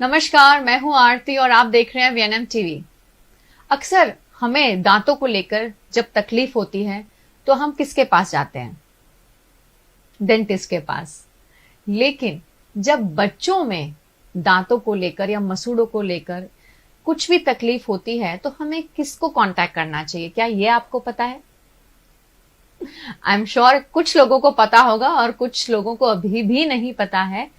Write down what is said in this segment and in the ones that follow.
नमस्कार, मैं हूं आरती और आप देख रहे हैं वीएनएम टीवी। अक्सर हमें दांतों को लेकर जब तकलीफ होती है तो हम किसके पास जाते हैं? डेंटिस्ट के पास। लेकिन जब बच्चों में दांतों को लेकर या मसूड़ों को लेकर कुछ भी तकलीफ होती है तो हमें किसको कांटेक्ट करना चाहिए? क्या ये आपको पता है? आई एम श्योर कुछ लोगों को पता होगा और कुछ लोगों को अभी भी नहीं पता है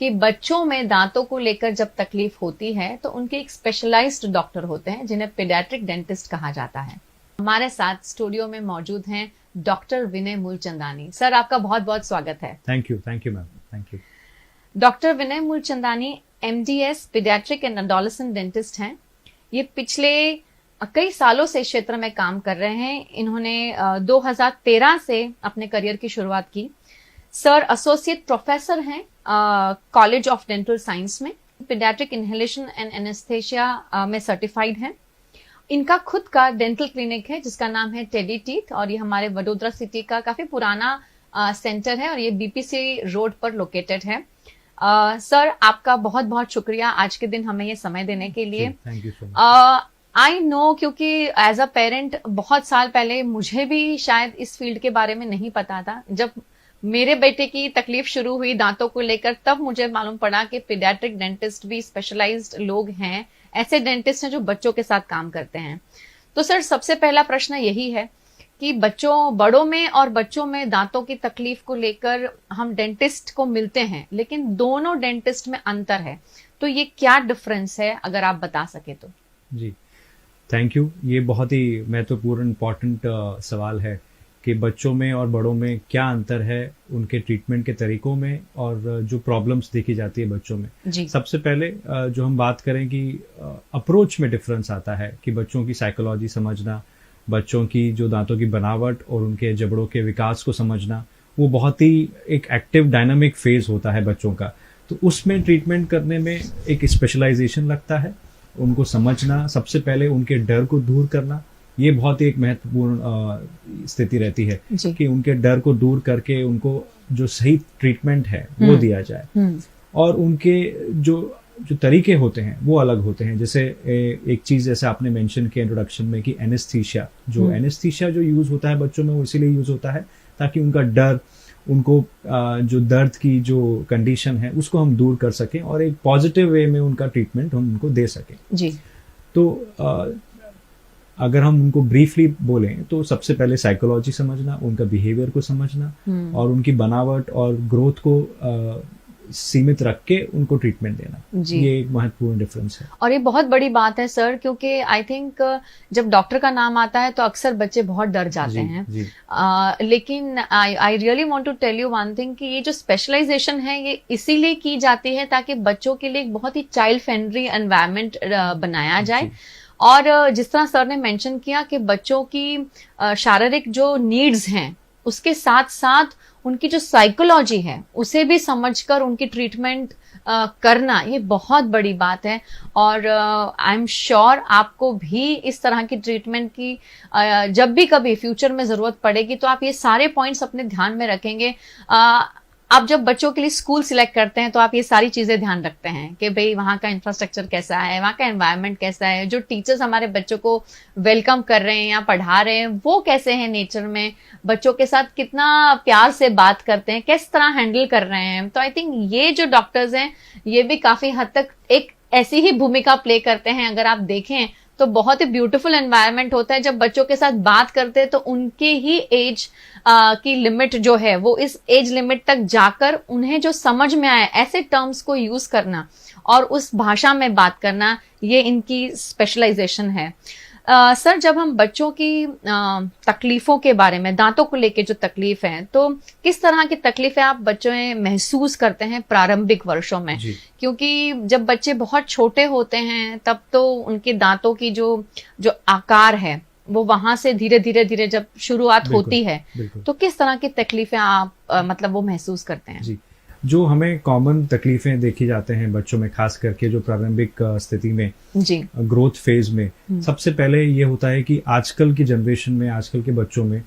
कि बच्चों में दांतों को लेकर जब तकलीफ होती है तो उनके एक स्पेशलाइज्ड डॉक्टर होते हैं जिन्हें पीडियाट्रिक डेंटिस्ट कहा जाता है। हमारे साथ स्टूडियो में मौजूद हैं डॉक्टर विनय मूलचंदानी। सर, आपका बहुत बहुत स्वागत है। Thank you ma'am, thank you. Doctor Vinay Moolchandani MDS paediatric and adolescent dentist हैं। ये पिछले कई सालों से इस क्षेत्र में काम कर रहे हैं। इन्होंने 2013 से अपने करियर की शुरुआत की। सर एसोसिएट प्रोफेसर हैं कॉलेज ऑफ डेंटल साइंस में। पीडियाट्रिक इनहेलेशन एंड एनेस्थेसिया में सर्टिफाइड हैं। इनका खुद का डेंटल क्लिनिक है जिसका नाम है टेडी टीथ और ये हमारे वडोदरा सिटी का काफी पुराना सेंटर है और ये BPC रोड पर लोकेटेड है। सर, आपका बहुत बहुत शुक्रिया आज के दिन हमें ये समय देने के लिए। Thank you so much. I know, क्योंकि एज अ पेरेंट बहुत साल पहले मुझे भी शायद इस फील्ड के बारे में नहीं पता था। जब मेरे बेटे की तकलीफ शुरू हुई दांतों को लेकर तब मुझे मालूम पड़ा कि पीडियाट्रिक डेंटिस्ट भी स्पेशलाइज्ड लोग हैं, ऐसे डेंटिस्ट हैं जो बच्चों के साथ काम करते हैं। तो सर, सबसे पहला प्रश्न यही है कि बड़ों में और बच्चों में दांतों की तकलीफ को लेकर हम डेंटिस्ट को मिलते हैं लेकिन दोनों डेंटिस्ट में अंतर है, तो ये क्या डिफरेंस है, अगर आप बता सके तो। जी, थैंक यू। ये बहुत ही महत्वपूर्ण इम्पोर्टेंट सवाल है कि बच्चों में और बड़ों में क्या अंतर है उनके ट्रीटमेंट के तरीकों में और जो प्रॉब्लम्स देखी जाती है बच्चों में। जी। सबसे पहले जो हम बात करें कि अप्रोच में डिफरेंस आता है कि बच्चों की साइकोलॉजी समझना, बच्चों की जो दांतों की बनावट और उनके जबड़ों के विकास को समझना, वो बहुत ही एक एक्टिव डायनामिक फेज होता है बच्चों का। तो उसमें ट्रीटमेंट करने में एक स्पेशलाइजेशन लगता है। उनको समझना, सबसे पहले उनके डर को दूर करना, ये बहुत ही एक महत्वपूर्ण स्थिति रहती है कि उनके डर को दूर करके उनको जो सही ट्रीटमेंट है वो दिया जाए। और उनके जो तरीके होते हैं वो अलग होते हैं। जैसे एक चीज जैसे आपने मेंशन किया इंट्रोडक्शन में कि एनेस्थीसिया जो यूज होता है बच्चों में वो इसीलिए यूज होता है ताकि उनका डर, उनको जो दर्द की जो कंडीशन है उसको हम दूर कर सकें और एक पॉजिटिव वे में उनका ट्रीटमेंट हम उनको दे सकें। जी। तो अगर हम उनको ब्रीफली बोलें तो सबसे पहले साइकोलॉजी समझना, उनका बिहेवियर को समझना और उनकी बनावट और ग्रोथ को सीमित रख के उनको ट्रीटमेंट देना। ये एक महत्वपूर्ण डिफरेंस है और ये बहुत बड़ी बात है सर, क्योंकि आई थिंक जब डॉक्टर का नाम आता है तो अक्सर बच्चे बहुत डर जाते हैं। लेकिन I really want to tell you one thing कि ये जो स्पेशलाइजेशन है ये इसीलिए की जाती है ताकि बच्चों के लिए एक बहुत ही चाइल्ड फ्रेंडली एनवायरनमेंट बनाया जाए। और जिस तरह सर ने मेंशन किया कि बच्चों की शारीरिक जो नीड्स हैं उसके साथ साथ उनकी जो साइकोलॉजी है उसे भी समझकर उनकी ट्रीटमेंट करना, ये बहुत बड़ी बात है। और आई एम श्योर आपको भी इस तरह की ट्रीटमेंट की जब भी कभी फ्यूचर में जरूरत पड़ेगी तो आप ये सारे पॉइंट्स अपने ध्यान में रखेंगे। आप जब बच्चों के लिए स्कूल सिलेक्ट करते हैं तो आप ये सारी चीजें ध्यान रखते हैं कि भाई वहाँ का इंफ्रास्ट्रक्चर कैसा है, वहाँ का एनवायरनमेंट कैसा है, जो टीचर्स हमारे बच्चों को वेलकम कर रहे हैं या पढ़ा रहे हैं वो कैसे हैं नेचर में, बच्चों के साथ कितना प्यार से बात करते हैं, किस तरह हैंडल कर रहे हैं। तो आई थिंक ये जो डॉक्टर्स हैं ये भी काफी हद तक एक ऐसी ही भूमिका प्ले करते हैं। अगर आप देखें तो बहुत ही ब्यूटीफुल एनवायरनमेंट होता है। जब बच्चों के साथ बात करते हैं तो उनके ही एज की लिमिट जो है वो इस एज लिमिट तक जाकर उन्हें जो समझ में आए ऐसे टर्म्स को यूज करना और उस भाषा में बात करना, ये इनकी स्पेशलाइजेशन है। सर, जब हम बच्चों की तकलीफों के बारे में, दांतों को लेके जो तकलीफ है, तो किस तरह की तकलीफें आप बच्चों में महसूस करते हैं प्रारंभिक वर्षों में? क्योंकि जब बच्चे बहुत छोटे होते हैं तब तो उनके दांतों की जो आकार है वो वहां से धीरे धीरे जब शुरुआत होती है तो किस तरह की तकलीफें आप मतलब वो महसूस करते हैं? जो हमें कॉमन तकलीफें देखी जाते हैं बच्चों में, खास करके जो प्रारंभिक स्थिति में ग्रोथ फेज में, सबसे पहले ये होता है कि आजकल की जनरेशन में, आजकल के बच्चों में,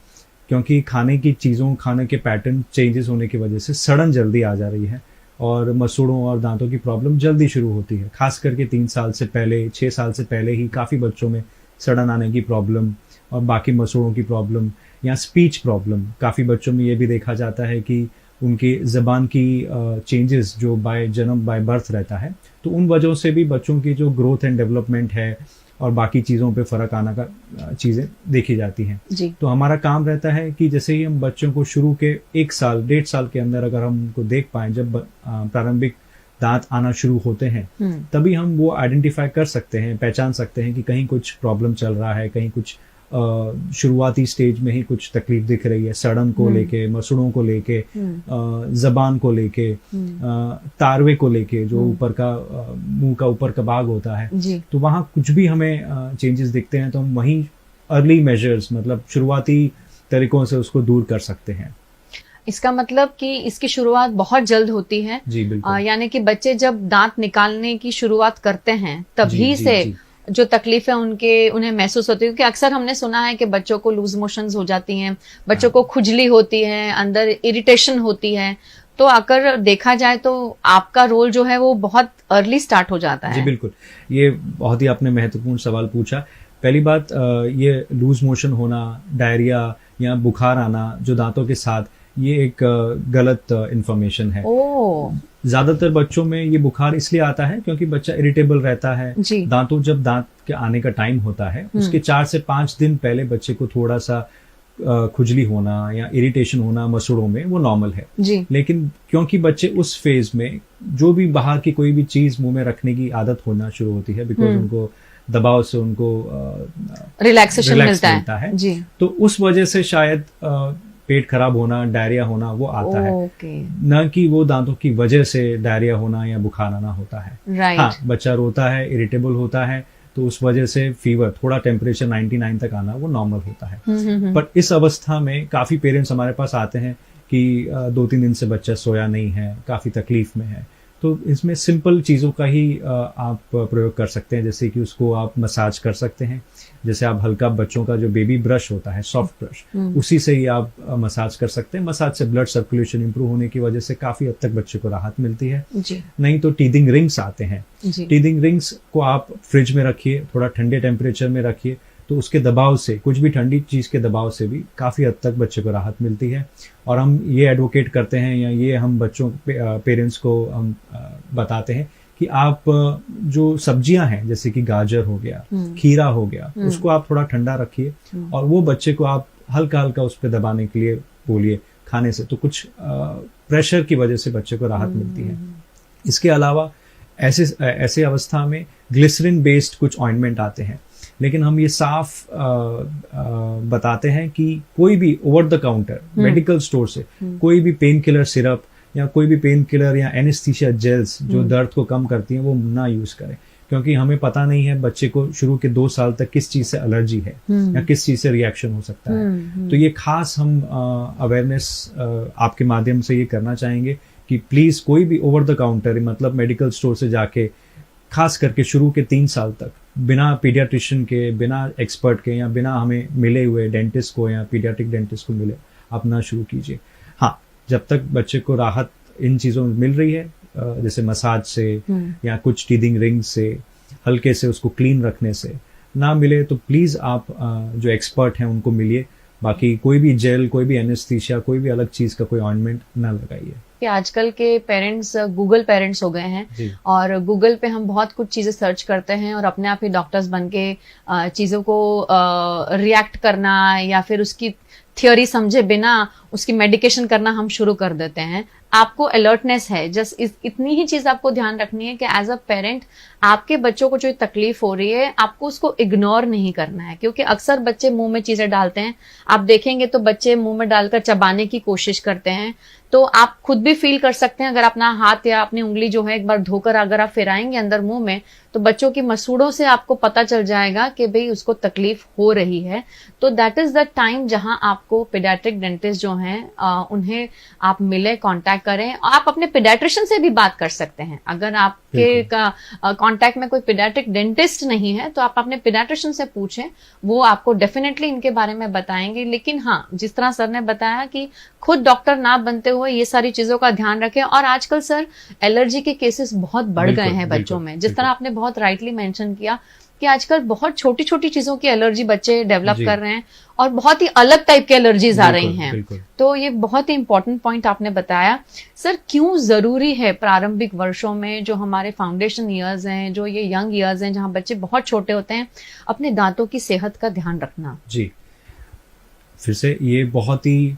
क्योंकि खाने की चीज़ों, खाने के पैटर्न चेंजेस होने की वजह से सड़न जल्दी आ जा रही है और मसूड़ों और दांतों की प्रॉब्लम जल्दी शुरू होती है, खास करके 3 साल से पहले, 6 साल से पहले ही काफ़ी बच्चों में सड़न आने की प्रॉब्लम और बाकी मसूड़ों की प्रॉब्लम या स्पीच प्रॉब्लम, काफ़ी बच्चों में ये भी देखा जाता है कि उनकी ज़बान की चेंजेस जो बाय बर्थ रहता है, तो उन वजहों से भी बच्चों की जो ग्रोथ एंड डेवलपमेंट है और बाकी चीज़ों पे फ़र्क आना का चीज़ें देखी जाती हैं। तो हमारा काम रहता है कि जैसे ही हम बच्चों को शुरू के 1 साल 1.5 साल के अंदर अगर हम उनको देख पाएं, जब प्रारंभिक दांत आना शुरू होते हैं, तभी हम वो आइडेंटिफाई कर सकते हैं, पहचान सकते हैं कि कहीं कुछ प्रॉब्लम चल रहा है, कहीं कुछ शुरुआती स्टेज में ही कुछ तकलीफ दिख रही है, सड़न को लेके, मसूड़ों को लेके, जबान को लेके, तारवे को लेके, जो ऊपर का मुंह का ऊपर का भाग होता है, तो वहां कुछ भी हमें चेंजेस दिखते हैं तो हम वहीं अर्ली मेजर्स, मतलब शुरुआती तरीकों से उसको दूर कर सकते हैं। इसका मतलब कि इसकी शुरुआत बहुत जल्द होती है। जी बिल्कुल। यानी कि बच्चे जब दांत निकालने की शुरुआत करते हैं तभी से जो तकलीफ है उन्हें महसूस होती है, क्योंकि अक्सर हमने सुना है कि बच्चों को लूज मोशंस हो जाती हैं, बच्चों को खुजली होती है, अंदर इरिटेशन होती है, तो अगर देखा जाए तो आपका रोल जो है वो बहुत अर्ली स्टार्ट हो जाता है। जी बिल्कुल, ये बहुत ही आपने महत्वपूर्ण सवाल पूछा। पहली बात, ये लूज मोशन होना, डायरिया या बुखार आना जो दांतों के साथ, ये एक गलत इंफॉर्मेशन है। ज्यादातर बच्चों में ये बुखार इसलिए आता है क्योंकि बच्चा इरिटेबल रहता है। दांतों जब दांत के आने का टाइम होता है उसके 4 से 5 दिन पहले बच्चे को थोड़ा सा खुजली होना या इरिटेशन होना मसूड़ों में, वो नॉर्मल है। लेकिन क्योंकि बच्चे उस फेज में जो भी बाहर की कोई भी चीज मुंह में रखने की आदत होना शुरू होती है, बिकॉज उनको दबाव से उनको रिलैक्सेशन मिलता है जी, तो उस वजह से शायद पेट खराब होना, डायरिया होना वो आता है, न कि वो दांतों की वजह से डायरिया होना या बुखार आना होता है। हाँ, बच्चा रोता है, इरिटेबल होता है, तो उस वजह से फीवर, थोड़ा टेम्परेचर 99 तक आना, वो नॉर्मल होता है। पर इस अवस्था में काफी पेरेंट्स हमारे पास आते हैं कि 2-3 दिन से बच्चा सोया नहीं है, काफी तकलीफ में है, तो इसमें सिंपल चीज़ों का ही आप प्रयोग कर सकते हैं, जैसे कि उसको आप मसाज कर सकते हैं। जैसे आप हल्का, बच्चों का जो बेबी ब्रश होता है, सॉफ्ट ब्रश, उसी से ही आप मसाज कर सकते हैं। मसाज से ब्लड सर्कुलेशन इंप्रूव होने की वजह से काफी हद तक बच्चे को राहत मिलती है। नहीं तो टीदिंग रिंग्स आते हैं, टीदिंग रिंग्स को आप फ्रिज में रखिए, थोड़ा ठंडे टेम्परेचर में रखिए, तो उसके दबाव से, कुछ भी ठंडी चीज के दबाव से भी काफी हद तक बच्चे को राहत मिलती है। और हम ये एडवोकेट करते हैं, या ये हम बच्चों पेरेंट्स को हम बताते हैं कि आप जो सब्जियां हैं, जैसे कि गाजर हो गया, खीरा हो गया, उसको आप थोड़ा ठंडा रखिए और वो बच्चे को आप हल्का हल्का उस पर दबाने के लिए बोलिए खाने से, तो कुछ प्रेशर की वजह से बच्चे को राहत मिलती है। इसके अलावा ऐसे अवस्था में ग्लिसरीन बेस्ड कुछ ऑइंटमेंट आते हैं, लेकिन हम ये साफ बताते हैं कि कोई भी over the counter medical store से कोई भी पेन किलर सिरप या कोई भी पेन किलर या एनेस्थीसिया जेल्स जो दर्द को कम करती हैं, वो ना यूज करें, क्योंकि हमें पता नहीं है बच्चे को शुरू के 2 साल तक किस चीज से एलर्जी है या किस चीज से रिएक्शन हो सकता है। तो ये खास हम अवेयरनेस आपके माध्यम से ये करना चाहेंगे कि प्लीज कोई भी ओवर द काउंटर, मतलब मेडिकल स्टोर से जाके, खास करके शुरू के 3 साल तक, बिना पीडियाट्रिशियन के, बिना एक्सपर्ट के या बिना हमें मिले हुए डेंटिस्ट को या पीडियाट्रिक डेंटिस्ट को मिले अपना शुरू कीजिए। हाँ, जब तक बच्चे को राहत इन चीज़ों में मिल रही है, जैसे मसाज से या कुछ टीदिंग रिंग से, हल्के से उसको क्लीन रखने से ना मिले, तो प्लीज़ आप जो एक्सपर्ट हैं उनको मिलिए। बाकी कोई भी जेल, कोई भी एनेस्थीसिया, कोई भी अलग चीज़ का कोई ऑइंटमेंट ना लगाइए। कि आजकल के पेरेंट्स गूगल पेरेंट्स हो गए हैं और गूगल पे हम बहुत कुछ चीजें सर्च करते हैं और अपने आप ही डॉक्टर्स बन के चीजों को रिएक्ट करना या फिर उसकी थियोरी समझे बिना उसकी मेडिकेशन करना हम शुरू कर देते हैं। आपको अलर्टनेस है, जस्ट इतनी ही चीज आपको ध्यान रखनी है कि एज अ पेरेंट आपके बच्चों को जो तकलीफ हो रही है आपको उसको इग्नोर नहीं करना है, क्योंकि अक्सर बच्चे मुंह में चीजें डालते हैं। आप देखेंगे तो बच्चे मुंह में डालकर चबाने की कोशिश करते हैं, तो आप खुद भी फील कर सकते हैं। अगर अपना हाथ या अपनी उंगली जो है एक बार धोकर अगर आप फिराएंगे अंदर मुंह में, तो बच्चों की मसूड़ों से आपको पता चल जाएगा कि भाई उसको तकलीफ हो रही है। तो दैट इज द टाइम जहां आपको पीडियाट्रिक डेंटिस्ट जो हैं उन्हें आप मिले, कांटेक्ट करें। आप अपने पीडियाट्रिशियन से भी बात कर सकते हैं। अगर आपके कांटेक्ट में कोई पीडियाट्रिक डेंटिस्ट नहीं है तो आप अपने पीडियाट्रिशियन से पूछें, वो आपको डेफिनेटली इनके बारे में बताएंगे। लेकिन हाँ, जिस तरह सर ने बताया कि खुद डॉक्टर ना बनते हुए हुए ये सारी चीजों का ध्यान रखें। और आजकल सर एलर्जी के केसेस बहुत बढ़ गए हैं बच्चों में, जिस तरह आपने बहुत राइटली मेंशन किया कि आजकल बहुत छोटी छोटी चीजों की एलर्जी बच्चे डेवलप कर रहे हैं और बहुत ही अलग टाइप की एलर्जीज आ रही हैं। तो ये बहुत ही इंपॉर्टेंट पॉइंट आपने बताया। सर क्यों जरूरी है प्रारंभिक वर्षों में, जो हमारे फाउंडेशन ईयर्स हैं, जो ये यंग ईयर्स हैं, जहां बच्चे बहुत छोटे होते हैं, अपने दांतों की सेहत का ध्यान रखना? जी, फिर से ये बहुत ही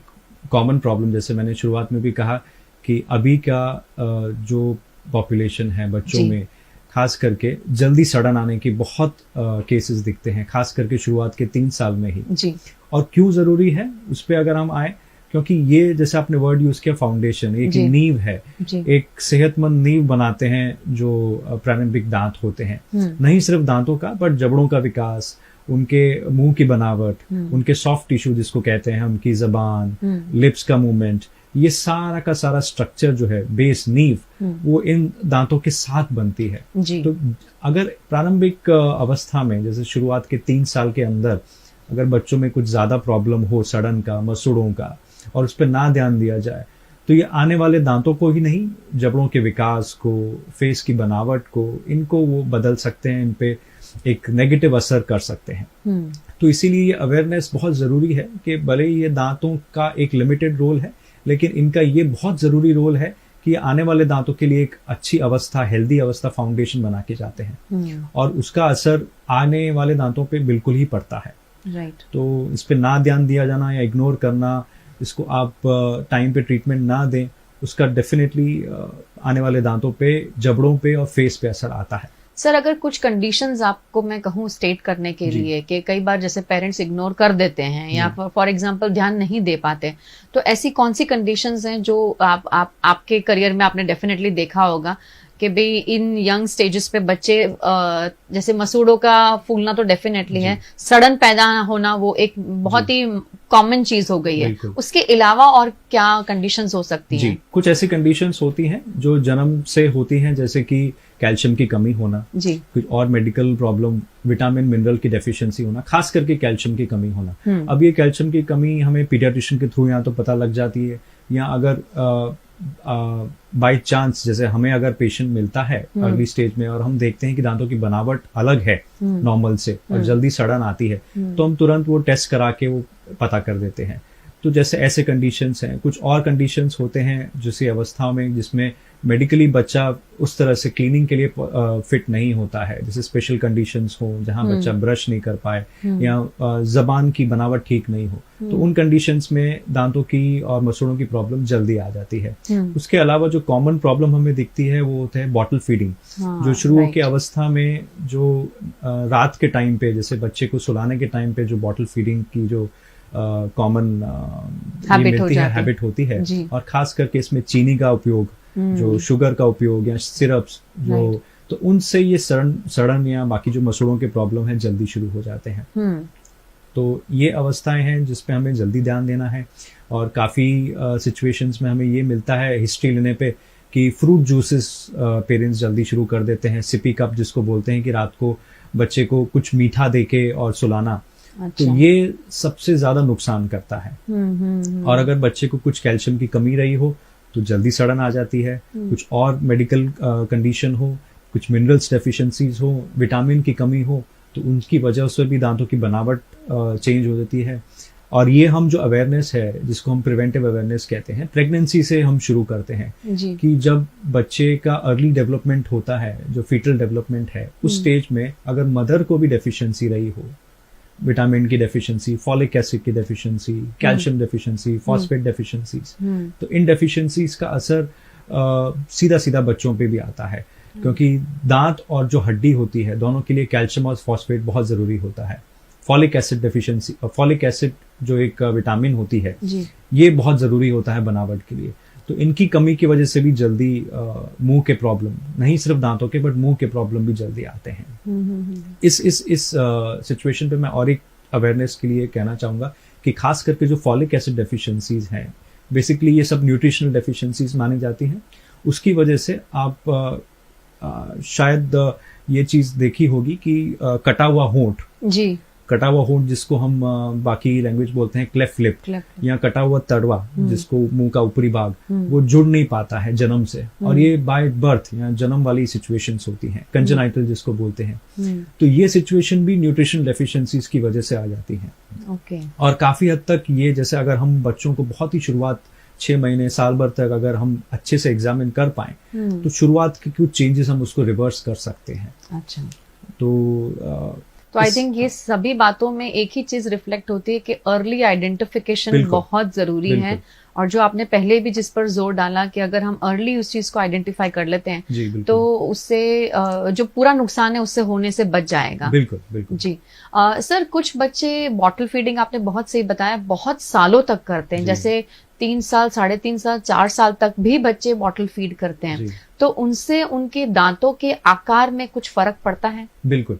कॉमन प्रॉब्लम, जैसे मैंने शुरुआत में भी कहा कि अभी का जो पॉपुलेशन है बच्चों में, खास करके जल्दी सड़न आने की बहुत केसेस दिखते हैं, खास करके शुरुआत के 3 साल में ही जी। और क्यों जरूरी है उस पे अगर हम आए, क्योंकि ये जैसे आपने वर्ड यूज किया फाउंडेशन, एक नींव है, एक सेहतमंद नींव बनाते हैं जो प्रारंभिक दांत होते हैं। नहीं सिर्फ दांतों का, बट जबड़ों का विकास, उनके मुंह की बनावट, उनके सॉफ्ट टिश्यू जिसको कहते हैं, उनकी जबान, लिप्स का मूवमेंट, ये सारा का सारा स्ट्रक्चर जो है, बेस नींव, वो इन दांतों के साथ बनती है जी। तो अगर प्रारंभिक अवस्था में, जैसे शुरुआत के 3 साल के अंदर, अगर बच्चों में कुछ ज्यादा प्रॉब्लम हो सड़न का, मसूड़ों का, और उस पर ना ध्यान दिया जाए, तो ये आने वाले दांतों को ही नहीं, जबड़ों के विकास को, फेस की बनावट को, इनको वो बदल सकते हैं, इन पे एक नेगेटिव असर कर सकते हैं। तो इसीलिए ये अवेयरनेस बहुत जरूरी है कि भले ही ये दांतों का एक लिमिटेड रोल है, लेकिन इनका ये बहुत जरूरी रोल है कि आने वाले दांतों के लिए एक अच्छी अवस्था, हेल्दी अवस्था, फाउंडेशन बना के जाते हैं। और उसका असर आने वाले दांतों पे बिल्कुल ही पड़ता है। राइट। तो इस पे ना ध्यान दिया जाना या इग्नोर करना, इसको आप टाइम पे ट्रीटमेंट ना दें, उसका डेफिनेटली आने वाले दांतों पे, जबड़ों पे और फेस पे असर आता है। सर अगर कुछ कंडीशंस आपको मैं कहूँ स्टेट करने के लिए, कि कई बार जैसे पेरेंट्स इग्नोर कर देते हैं या फॉर एग्जांपल ध्यान नहीं दे पाते, तो ऐसी कौन सी कंडीशंस हैं जो आपके करियर में आपने डेफिनेटली देखा होगा कि भाई इन यंग स्टेजेस पे बच्चे, जैसे मसूड़ों का फूलना तो डेफिनेटली है, सड़न पैदा होना वो एक बहुत ही कॉमन चीज हो गई है, उसके अलावा और क्या कंडीशंस हो सकती हैं? कुछ ऐसी कंडीशंस होती हैं जो जन्म से होती हैं, जैसे कि कैल्शियम की कमी होना जी, कुछ और मेडिकल प्रॉब्लम, विटामिन मिनरल की डेफिशिएंसी होना, खास करके कैल्शियम की कमी होना। अब ये कैल्शियम की कमी हमें पीडियाट्रिशियन के थ्रू या तो पता लग जाती है, या अगर बाय चांस, जैसे हमें अगर पेशेंट मिलता है अर्ली स्टेज में और हम देखते हैं कि दांतों की बनावट अलग है नॉर्मल से और जल्दी सड़न आती है, तो हम तुरंत वो टेस्ट करा के वो पता कर देते हैं। तो जैसे ऐसे कंडीशंस हैं। कुछ और कंडीशंस होते हैं जिस अवस्था में जिसमें मेडिकली बच्चा उस तरह से क्लीनिंग के लिए फिट नहीं होता है, जैसे स्पेशल कंडीशंस हो जहां बच्चा ब्रश नहीं कर पाए या जबान की बनावट ठीक नहीं हो, तो उन कंडीशंस में दांतों की और मसूड़ों की प्रॉब्लम जल्दी आ जाती है। उसके अलावा जो कॉमन प्रॉब्लम हमें दिखती है वो होता है बॉटल फीडिंग, जो शुरू की अवस्था में जो रात के टाइम पे, जैसे बच्चे को सुलाने के टाइम पे जो बॉटल फीडिंग की जो कॉमन हैबिट होती है, और खास करके इसमें चीनी का उपयोग, जो शुगर का उपयोग या सिरप्स जो, तो उनसे ये सड़न या बाकी जो मसूड़ों के प्रॉब्लम है जल्दी शुरू हो जाते हैं। तो ये अवस्थाएं हैं जिसपे हमें जल्दी ध्यान देना है। और काफी सिचुएशंस में हमें ये मिलता है हिस्ट्री लेने पे कि फ्रूट जूसेस पेरेंट्स जल्दी शुरू कर देते हैं, सिपी कप जिसको बोलते हैं, कि रात को बच्चे को कुछ मीठा देके और सुलाना। अच्छा। तो ये सबसे ज्यादा नुकसान करता है। और अगर बच्चे को कुछ कैल्शियम की कमी रही हो तो जल्दी सड़न आ जाती है। कुछ और मेडिकल कंडीशन हो, कुछ मिनरल्स डेफिशिएंसीज हो, विटामिन की कमी हो, तो उनकी वजह से भी दांतों की बनावट चेंज हो जाती है। और ये हम जो अवेयरनेस है, जिसको हम प्रिवेंटिव अवेयरनेस कहते हैं, प्रेगनेंसी से हम शुरू करते हैं कि जब बच्चे का अर्ली डेवलपमेंट होता है, जो फीटल डेवलपमेंट है, उस स्टेज में अगर मदर को भी डेफिशिएंसी रही हो, विटामिन की डेफिशिएंसी, फॉलिक एसिड की deficiency, calcium deficiency, phosphate deficiencies, तो इन डेफिशिएंसीज का असर सीधा सीधा बच्चों पे भी आता है, क्योंकि दांत और जो हड्डी होती है दोनों के लिए कैल्शियम और फॉस्फेट बहुत जरूरी होता है। Folic acid deficiency, folic acid जो एक विटामिन होती है, ये बहुत जरूरी होता है बनावट के लिए। तो इनकी कमी की वजह से भी जल्दी मुंह के प्रॉब्लम, नहीं सिर्फ दांतों के, बट मुंह के प्रॉब्लम भी जल्दी आते हैं। इस सिचुएशन पे मैं और एक अवेयरनेस के लिए कहना चाहूंगा कि खास करके जो फॉलिक एसिड डेफिशिएंसीज हैं, बेसिकली ये सब न्यूट्रिशनल डेफिशिएंसीज मानी जाती हैं। उसकी वजह से आप शायद ये चीज देखी होगी कि कटा हुआ होंठ, जी, कटा हुआ होंठ जिसको हम बाकी लैंग्वेज बोलते हैं क्लेफ्ट लिप, या कटा हुआ तड़वा जिसको मुंह का ऊपरी भाग, वो जुड़ नहीं पाता है जन्म से, और ये बाय बर्थ या जन्म वाली सिचुएशंस होती हैं, कंजेनाइटल जिसको बोलते हैं। तो ये सिचुएशन भी न्यूट्रिशन डेफिशिएंसीज की वजह से आ जाती है। और काफी हद तक ये, जैसे अगर हम बच्चों को बहुत ही शुरुआत 6 महीने साल भर तक अगर हम अच्छे से एग्जामिन कर पाए तो शुरुआत के कुछ चेंजेस हम उसको रिवर्स कर सकते हैं। अच्छा, तो आई थिंक ये सभी बातों में एक ही चीज रिफ्लेक्ट होती है कि अर्ली आइडेंटिफिकेशन बहुत जरूरी है, और जो आपने पहले भी जिस पर जोर डाला कि अगर हम अर्ली उस चीज को आइडेंटिफाई कर लेते हैं तो उससे जो पूरा नुकसान है उससे होने से बच जाएगा। बिल्कुल बिल्कुल जी। सर, कुछ बच्चे बॉटल फीडिंग आपने बहुत सही बताया बहुत सालों तक करते हैं, जैसे 3 साल, 3.5 साल, 4 साल तक भी बच्चे बॉटल फीड करते हैं, तो उनसे उनके दांतों के आकार में कुछ फर्क पड़ता है? बिल्कुल,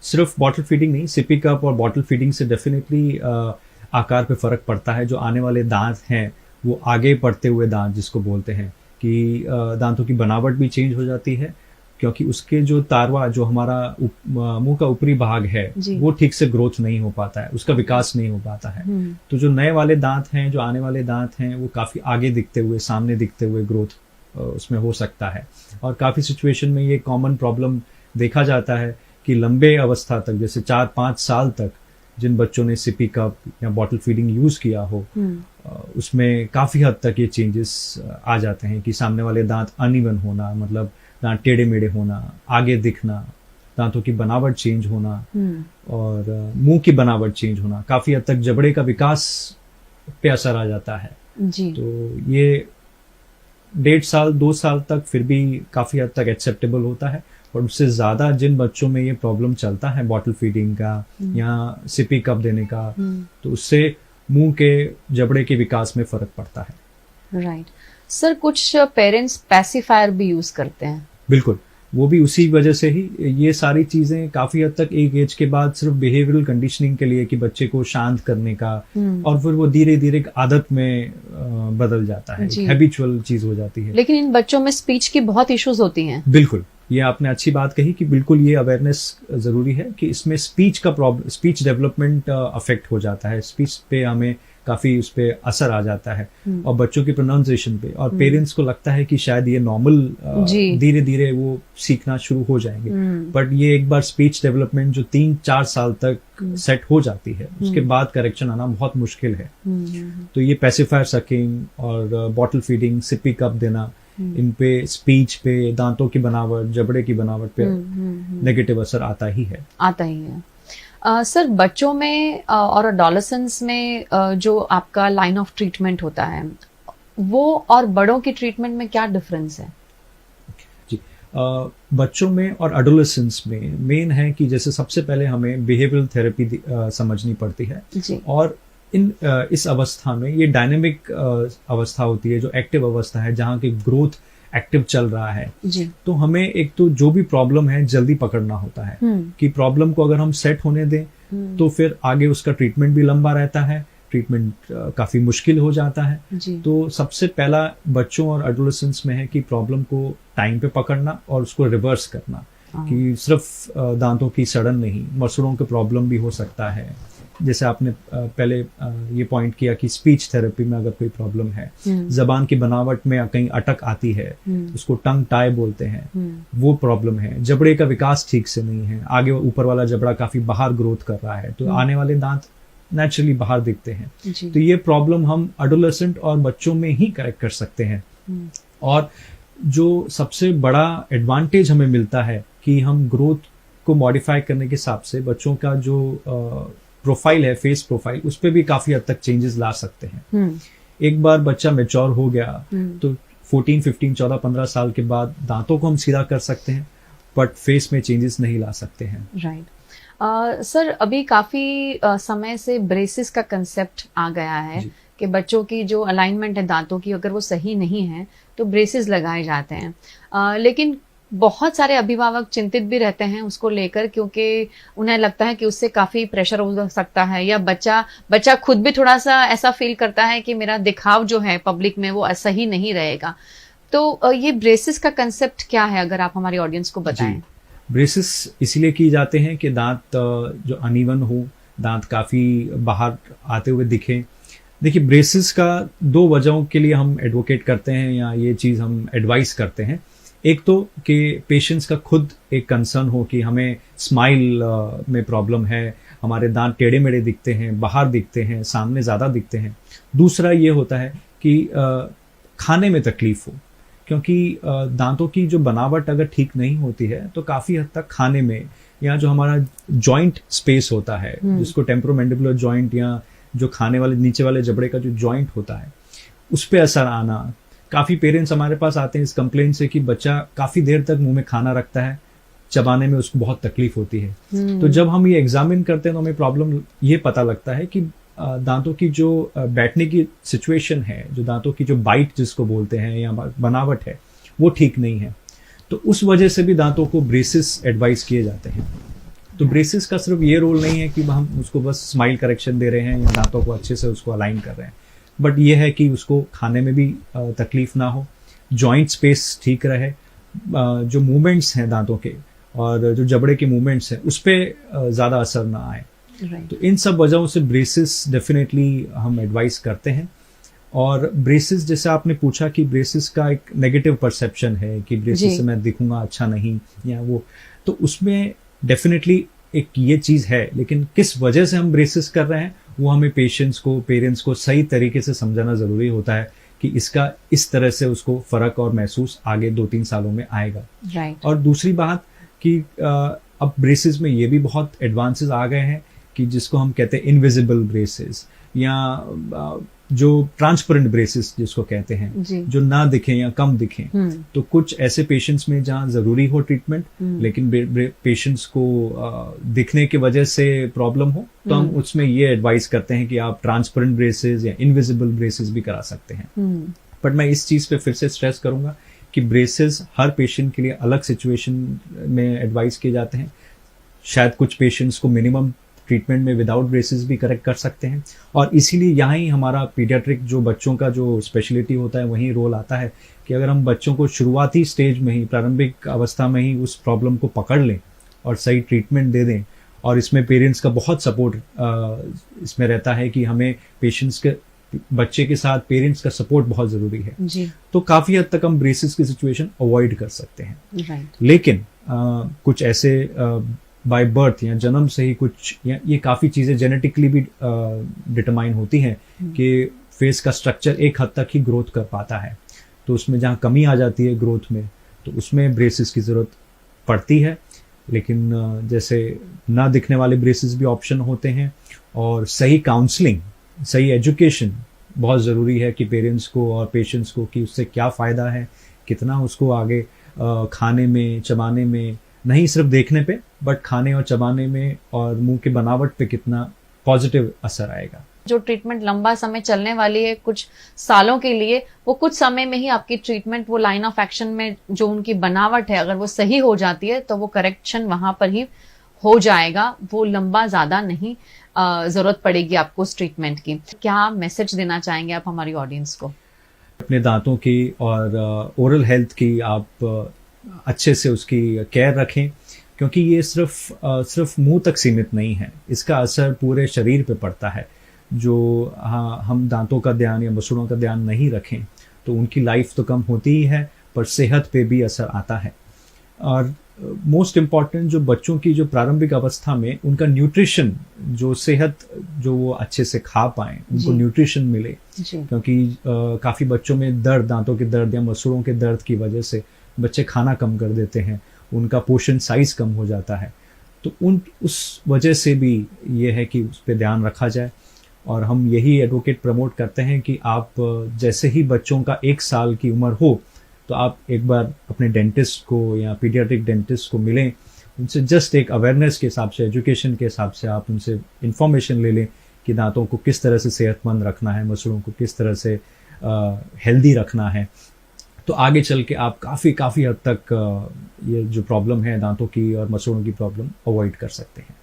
सिर्फ बॉटल फीडिंग नहीं, सिपी कप और बॉटल फीडिंग से डेफिनेटली आकार पे फर्क पड़ता है। जो आने वाले दांत हैं वो आगे बढ़ते हुए दांत जिसको बोलते हैं, कि दांतों की बनावट भी चेंज हो जाती है, क्योंकि उसके जो तारवा, जो हमारा मुंह का ऊपरी भाग है, वो ठीक से ग्रोथ नहीं हो पाता है, उसका विकास नहीं हो पाता है। तो जो नए वाले दांत हैं, जो आने वाले दांत हैं, वो काफी आगे दिखते हुए, सामने दिखते हुए ग्रोथ उसमें हो सकता है। और काफी सिचुएशन में ये कॉमन प्रॉब्लम देखा जाता है कि लंबे अवस्था तक, जैसे 4-5 साल तक जिन बच्चों ने सिपी कप या बॉटल फीडिंग यूज किया हो, उसमें काफी हद तक ये चेंजेस आ जाते हैं कि सामने वाले दांत अनइवन होना, मतलब दांत टेढ़े मेढ़े होना, आगे दिखना, दांतों की बनावट चेंज होना, और मुंह की बनावट चेंज होना, काफी हद तक जबड़े का विकास पे असर आ जाता है। जी। तो ये 1.5 साल 2 साल तक फिर भी काफी हद तक एक्सेप्टेबल होता है, और उससे ज्यादा जिन बच्चों में ये प्रॉब्लम चलता है बॉटल फीडिंग का या सिपी कप देने का, तो उससे मुंह के जबड़े के विकास में फर्क पड़ता है। राइट। सर, कुछ पेरेंट्स पैसिफायर भी यूज करते हैं। बिल्कुल, वो भी उसी वजह से ही, ये सारी चीजें काफी हद तक एक एज के बाद सिर्फ बिहेवियरल कंडीशनिंग के लिए, कि बच्चे को शांत करने का, और फिर वो धीरे धीरे आदत में बदल जाता है, हैबिचुअल चीज हो जाती है। लेकिन इन बच्चों में स्पीच की बहुत इश्यूज होती हैं। बिल्कुल, ये आपने अच्छी बात कही कि बिल्कुल ये अवेयरनेस जरूरी है कि इसमें स्पीच का प्रॉब्लम, स्पीच डेवलपमेंट अफेक्ट हो जाता है, स्पीच पे हमें काफी उस पे असर आ जाता है, और बच्चों की प्रोनाउंसिएशन पे, और पेरेंट्स को लगता है कि शायद ये नॉर्मल, धीरे धीरे वो सीखना शुरू हो जाएंगे। बट ये एक बार स्पीच डेवलपमेंट जो 3-4 साल तक सेट हो जाती है, उसके बाद करेक्शन आना बहुत मुश्किल है। तो ये पैसिफायर सकिंग और बॉटल फीडिंग, सिपी कप देना, इन पे स्पीच पे, दांतों की बनावट, जबड़े की बनावट पे नेगेटिव असर आता ही है। सर, बच्चों में और एडोलेसेंस में जो आपका लाइन ऑफ ट्रीटमेंट होता है, वो और बड़ों की ट्रीटमेंट में क्या डिफरेंस है? जी, बच्चों में और एडोलेसेंस में मेन है कि जैसे सबसे पहले हमें बिहेवियरल थेरेपी समझनी पड़ती है, और इस अवस्था में ये डायनेमिक अवस्था होती है, जो एक्टिव अवस्था है, जहाँ की ग्रोथ एक्टिव चल रहा है। तो हमें एक तो जो भी प्रॉब्लम है जल्दी पकड़ना होता है, कि प्रॉब्लम को अगर हम सेट होने दें तो फिर आगे उसका ट्रीटमेंट भी लंबा रहता है, ट्रीटमेंट काफी मुश्किल हो जाता है। तो सबसे पहला बच्चों और एडोलेसेंस में है कि प्रॉब्लम को टाइम पे पकड़ना और उसको रिवर्स करना, कि सिर्फ दांतों की सड़न नहीं, मसूड़ों के प्रॉब्लम भी हो सकता है। जैसे आपने पहले ये पॉइंट किया कि स्पीच थेरेपी में अगर कोई प्रॉब्लम है, जबान की बनावट में कहीं अटक आती है, उसको टंग टाई बोलते हैं, वो प्रॉब्लम है। जबड़े का विकास ठीक से नहीं है, आगे ऊपर वाला जबड़ा काफी बाहर ग्रोथ कर रहा है, तो आने वाले दांत नेचुरली बाहर दिखते हैं। तो ये प्रॉब्लम हम एडोलेसेंट और बच्चों में ही करेक्ट कर सकते हैं। और जो सबसे बड़ा एडवांटेज हमें मिलता है कि हम ग्रोथ को मॉडिफाई करने के हिसाब से बच्चों का जो प्रोफाइल है, फेस प्रोफाइल, उस पर भी काफी हद तक चेंजेस ला सकते हैं। एक बार बच्चा मैच्योर हो गया तो 14, 15, 14, 15 साल के बाद दांतों को हम सीधा कर सकते हैं, बट फेस में चेंजेस नहीं ला सकते हैं। राइट। सर, अभी काफी समय से ब्रेसेस का कंसेप्ट आ गया है कि बच्चों की जो अलाइनमेंट है दांतों की, अगर वो सही नहीं है तो ब्रेसेस लगाए जाते हैं। लेकिन बहुत सारे अभिभावक चिंतित भी रहते हैं उसको लेकर, क्योंकि उन्हें लगता है कि उससे काफी प्रेशर हो सकता है, या बच्चा खुद भी थोड़ा सा ऐसा फील करता है कि मेरा दिखाव जो है पब्लिक में वो सही नहीं रहेगा। तो ये ब्रेसेस का कंसेप्ट क्या है, अगर आप हमारी ऑडियंस को बताएं। ब्रेसेस इसीलिए किए जाते हैं कि दांत जो अनइवन हो, दांत काफ़ी बाहर आते हुए दिखें। देखिए, ब्रेसेस का 2 वजहों के लिए हम एडवोकेट करते हैं या ये चीज़ हम एडवाइस करते हैं। एक तो कि पेशेंट्स का खुद एक कंसर्न हो कि हमें स्माइल में प्रॉब्लम है, हमारे दांत टेढ़े मेढ़े दिखते हैं, बाहर दिखते हैं, सामने ज़्यादा दिखते हैं। दूसरा ये होता है कि खाने में तकलीफ हो, क्योंकि दांतों की जो बनावट अगर ठीक नहीं होती है तो काफ़ी हद तक खाने में, या जो हमारा जॉइंट स्पेस होता है जिसको टेम्पोरोमैंडिबुलर जॉइंट या जो खाने वाले नीचे वाले जबड़े का जो जॉइंट होता है उस पर असर आना। काफ़ी पेरेंट्स हमारे पास आते हैं इस कंप्लेंट से कि बच्चा काफ़ी देर तक मुंह में खाना रखता है, चबाने में उसको बहुत तकलीफ होती है। तो जब हम ये एग्जामिन करते हैं तो हमें प्रॉब्लम ये पता लगता है कि दांतों की जो बैठने की सिचुएशन है, जो दांतों की जो बाइट जिसको बोलते हैं या बनावट है, वो ठीक नहीं है। तो उस वजह से भी दांतों को ब्रेसेस एडवाइस किए जाते हैं। तो ब्रेसेस का सिर्फ ये रोल नहीं है कि हम उसको बस स्माइल करेक्शन दे रहे हैं या दांतों को अच्छे से उसको अलाइन कर रहे हैं, बट ये है कि उसको खाने में भी तकलीफ ना हो, जॉइंट स्पेस ठीक रहे, जो मूवमेंट्स हैं दांतों के और जो जबड़े के मूवमेंट्स हैं उस पर ज़्यादा असर ना आए। तो इन सब वजहों से ब्रेसेस डेफिनेटली हम एडवाइस करते हैं। और ब्रेसेस, जैसे आपने पूछा कि ब्रेसेस का एक नेगेटिव परसेप्शन है कि ब्रेसेस से मैं दिखूंगा अच्छा नहीं या वो, तो उसमें डेफिनेटली एक ये चीज़ है, लेकिन किस वजह से हम ब्रेसेस कर रहे हैं वो हमें पेशेंट्स को, पेरेंट्स को सही तरीके से समझाना ज़रूरी होता है कि इसका इस तरह से उसको फ़र्क और महसूस आगे 2-3 सालों में आएगा। और दूसरी बात कि अब ब्रेसेस में ये भी बहुत एडवांसेस आ गए हैं कि जिसको हम कहते हैं इनविजिबल ब्रेसेस या जो ट्रांसपेरेंट ब्रेसेस जिसको कहते हैं, जो ना दिखें या कम दिखें। तो कुछ ऐसे पेशेंट्स में जहाँ जरूरी हो ट्रीटमेंट, लेकिन पेशेंट्स को दिखने की वजह से प्रॉब्लम हो, तो हम उसमें ये एडवाइस करते हैं कि आप ट्रांसपेरेंट ब्रेसेस या इनविजिबल ब्रेसेस भी करा सकते हैं। बट मैं इस चीज पे फिर से स्ट्रेस करूंगा कि ब्रेसेस हर पेशेंट के लिए अलग सिचुएशन में एडवाइस किए जाते हैं। शायद कुछ पेशेंट्स को मिनिमम ट्रीटमेंट में विदाउट ब्रेसेस भी करेक्ट कर सकते हैं, और इसीलिए यहाँ ही हमारा पीडियाट्रिक जो बच्चों का जो स्पेशलिटी होता है वहीं रोल आता है कि अगर हम बच्चों को शुरुआती स्टेज में ही, प्रारंभिक अवस्था में ही उस प्रॉब्लम को पकड़ लें और सही ट्रीटमेंट दे दें, और इसमें पेरेंट्स का बहुत सपोर्ट इसमें रहता है कि हमें पेशेंट्स के, बच्चे के साथ पेरेंट्स का सपोर्ट बहुत जरूरी है जी। तो काफी हद तक हम ब्रेसेस की सिचुएशन अवॉइड कर सकते हैं। लेकिन कुछ ऐसे बाय बर्थ या जन्म से ही कुछ, या ये काफ़ी चीज़ें जेनेटिकली भी डिटरमाइन होती हैं कि फेस का स्ट्रक्चर एक हद तक ही ग्रोथ कर पाता है, तो उसमें जहाँ कमी आ जाती है ग्रोथ में तो उसमें ब्रेसेस की ज़रूरत पड़ती है। लेकिन जैसे ना दिखने वाले ब्रेसेस भी ऑप्शन होते हैं, और सही काउंसलिंग, सही एजुकेशन बहुत ज़रूरी है कि पेरेंट्स को और पेशेंट्स को कि उससे क्या फ़ायदा है, कितना उसको आगे खाने में, चबाने में, नहीं सिर्फ देखने पे बट खाने और चबाने में और मुंह के बनावट पे कितना पॉजिटिव असर आएगा। जो ट्रीटमेंट लंबा समय चलने वाली है, कुछ सालों के लिए, वो कुछ समय में ही आपकी ट्रीटमेंट, वो लाइन ऑफ एक्शन में जो उनकी बनावट है अगर वो सही हो जाती है तो वो करेक्शन वहां पर ही हो जाएगा, वो लंबा ज्यादा नहीं जरूरत पड़ेगी आपको उस ट्रीटमेंट की। क्या मैसेज देना चाहेंगे आप हमारी ऑडियंस को? अपने दांतों की और ओरल हेल्थ की आप अच्छे से उसकी केयर रखें, क्योंकि ये सिर्फ मुंह तक सीमित नहीं है, इसका असर पूरे शरीर पे पड़ता है। जो हम दांतों का ध्यान या मसूड़ों का ध्यान नहीं रखें तो उनकी लाइफ तो कम होती ही है, पर सेहत पे भी असर आता है। और मोस्ट इम्पॉर्टेंट, जो बच्चों की जो प्रारंभिक अवस्था में उनका न्यूट्रिशन, जो सेहत, जो वो अच्छे से खा पाएं, उनको न्यूट्रिशन मिले, क्योंकि काफ़ी बच्चों में दर्द, दांतों के दर्द या मसूड़ों के दर्द की वजह से बच्चे खाना कम कर देते हैं, उनका पोषण साइज कम हो जाता है। तो उस वजह से भी ये है कि उस पर ध्यान रखा जाए। और हम यही एडवोकेट प्रमोट करते हैं कि आप जैसे ही बच्चों का 1 साल की उम्र हो तो आप एक बार अपने डेंटिस्ट को या पीडियाट्रिक डेंटिस्ट को मिलें, उनसे जस्ट एक अवेयरनेस के हिसाब से, एजुकेशन के हिसाब से आप उनसे इंफॉर्मेशन ले लें कि दांतों को किस तरह से सेहतमंद रखना है, मसूड़ों को किस तरह से हेल्दी रखना है। तो आगे चल के आप काफ़ी हद तक ये जो प्रॉब्लम है दांतों की और मसूड़ों की प्रॉब्लम अवॉइड कर सकते हैं।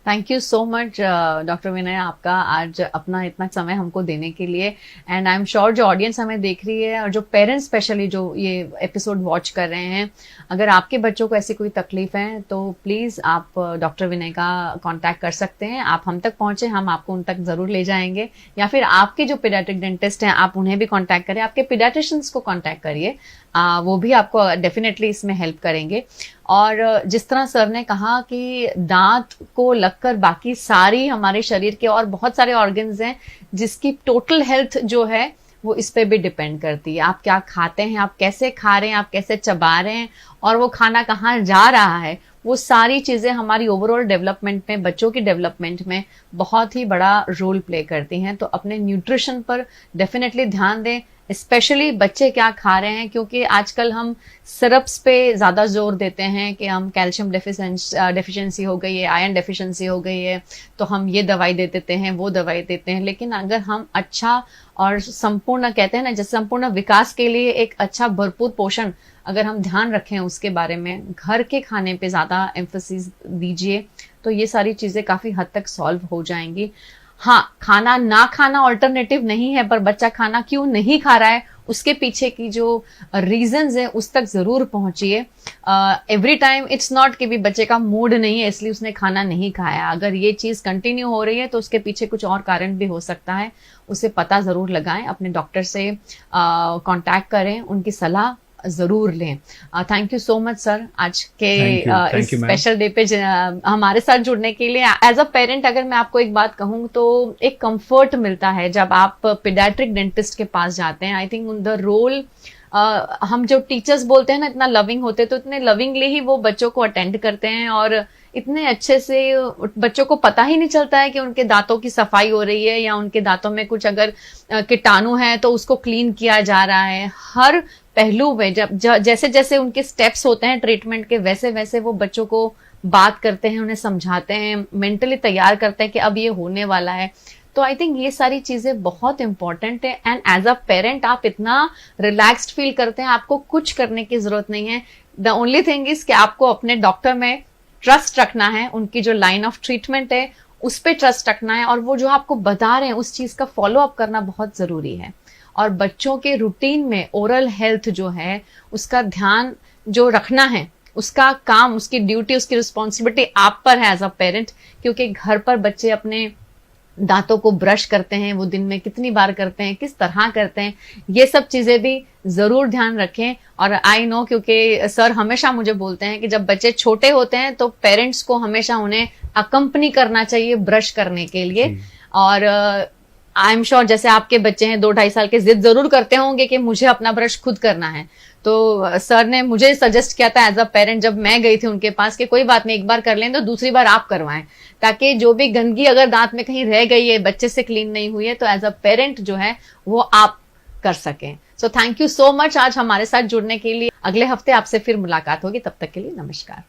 Thank you so much doctor Vinay, आपका आज अपना इतना समय हमको देने के लिए। एंड आई एम श्योर जो ऑडियंस हमें देख रही है और जो पेरेंट्स स्पेशली जो ये एपिसोड वॉच कर रहे हैं, अगर आपके बच्चों को ऐसी कोई तकलीफ है तो प्लीज आप डॉक्टर विनय का कांटेक्ट कर सकते हैं। आप हम तक पहुंचे, हम आपको उन तक जरूर ले जाएंगे, या फिर आपके जो पीडियाट्रिक डेंटिस्ट हैं आप उन्हें भी कांटेक्ट करें, आपके पीडियाट्रिशियंस को कांटेक्ट करिए, वो भी आपको डेफिनेटली इसमें हेल्प करेंगे। और जिस तरह सर ने कहा कि दांत को लगकर बाकी सारी हमारे शरीर के और बहुत सारे ऑर्गन्स हैं जिसकी टोटल हेल्थ जो है वो इस पे भी डिपेंड करती है। आप क्या खाते हैं, आप कैसे खा रहे हैं, आप कैसे चबा रहे हैं, और वो खाना कहाँ जा रहा है, वो सारी चीजें हमारी ओवरऑल डेवलपमेंट में, बच्चों की डेवलपमेंट में बहुत ही बड़ा रोल प्ले करती हैं। तो अपने न्यूट्रिशन पर डेफिनेटली ध्यान दें, स्पेशली बच्चे क्या खा रहे हैं, क्योंकि आजकल हम सिरप्स पे ज्यादा जोर देते हैं कि हम कैल्शियम डेफिशिएंसी हो गई है, आयरन डेफिशिएंसी हो गई है, तो हम ये दवाई दे देते हैं, वो दवाई देते हैं। लेकिन अगर हम अच्छा और संपूर्ण, कहते हैं ना, जैसे संपूर्ण विकास के लिए एक अच्छा भरपूर पोषण अगर हम ध्यान रखें उसके बारे में, घर के खाने पे ज्यादा एम्फेसिस दीजिए, तो ये सारी चीजें काफी हद तक सॉल्व हो जाएंगी। हाँ, खाना ना खाना ऑल्टरनेटिव नहीं है, पर बच्चा खाना क्यों नहीं खा रहा है उसके पीछे की जो रीजंस है उस तक जरूर पहुंचिए। एवरी टाइम इट्स नॉट कि भी बच्चे का मूड नहीं है इसलिए उसने खाना नहीं खाया। अगर ये चीज कंटिन्यू हो रही है तो उसके पीछे कुछ और कारण भी हो सकता है, उसे पता जरूर लगाएं, अपने डॉक्टर से कांटेक्ट करें, उनकी सलाह जरूर लें। Thank you so much sir, आज के इस स्पेशल डे पे हमारे साथ जुड़ने के लिए। एज अ पेरेंट अगर मैं आपको एक बात कहूँ तो एक कंफर्ट मिलता है जब आप पीडियाट्रिक डेंटिस्ट के पास जाते हैं। आई थिंक द रोल, हम जो टीचर्स बोलते हैं ना, इतना लविंग होते हैं, तो इतने लविंगली ही वो बच्चों को अटेंड करते हैं और इतने अच्छे से बच्चों को पता ही नहीं चलता है कि उनके दांतों की सफाई हो रही है या उनके दांतों में कुछ अगर कीटाणु है तो उसको क्लीन किया जा रहा है। हर पहलू में जैसे जैसे उनके स्टेप्स होते हैं ट्रीटमेंट के, वैसे वैसे वो बच्चों को बात करते हैं, उन्हें समझाते हैं, मेंटली तैयार करते हैं कि अब ये होने वाला है। तो आई थिंक ये सारी चीजें बहुत इंपॉर्टेंट है। एंड एज अ पेरेंट आप इतना रिलैक्स्ड फील करते हैं, आपको कुछ करने की जरूरत नहीं है। द ओनली थिंग इज कि आपको अपने डॉक्टर में ट्रस्ट रखना है, उनकी जो लाइन ऑफ ट्रीटमेंट है उस पर ट्रस्ट रखना है, और वो जो आपको बता रहे हैं उस चीज का फॉलो अप करना बहुत जरूरी है। और बच्चों के रूटीन में ओरल हेल्थ जो है उसका ध्यान जो रखना है, उसका काम, उसकी ड्यूटी, उसकी रिस्पॉन्सिबिलिटी आप पर है एज अ पेरेंट, क्योंकि घर पर बच्चे अपने दांतों को ब्रश करते हैं, वो दिन में कितनी बार करते हैं, किस तरह करते हैं, ये सब चीजें भी जरूर ध्यान रखें। और आई नो, क्योंकि सर हमेशा मुझे बोलते हैं कि जब बच्चे छोटे होते हैं तो पेरेंट्स को हमेशा उन्हें अकम्पनी करना चाहिए ब्रश करने के लिए। और आई एम श्योर जैसे आपके बच्चे हैं 2-2.5 साल के, जिद जरूर करते होंगे कि मुझे अपना ब्रश खुद करना है। तो सर ने मुझे सजेस्ट किया था एज अ पेरेंट जब मैं गई थी उनके पास कि कोई बात नहीं, एक बार कर लें तो दूसरी बार आप करवाएं, ताकि जो भी गंदगी अगर दांत में कहीं रह गई है, बच्चे से क्लीन नहीं हुई है, तो एज अ पेरेंट जो है वो आप कर सकें। So thank you so much आज हमारे साथ जुड़ने के लिए। अगले हफ्ते आपसे फिर मुलाकात होगी, तब तक के लिए नमस्कार।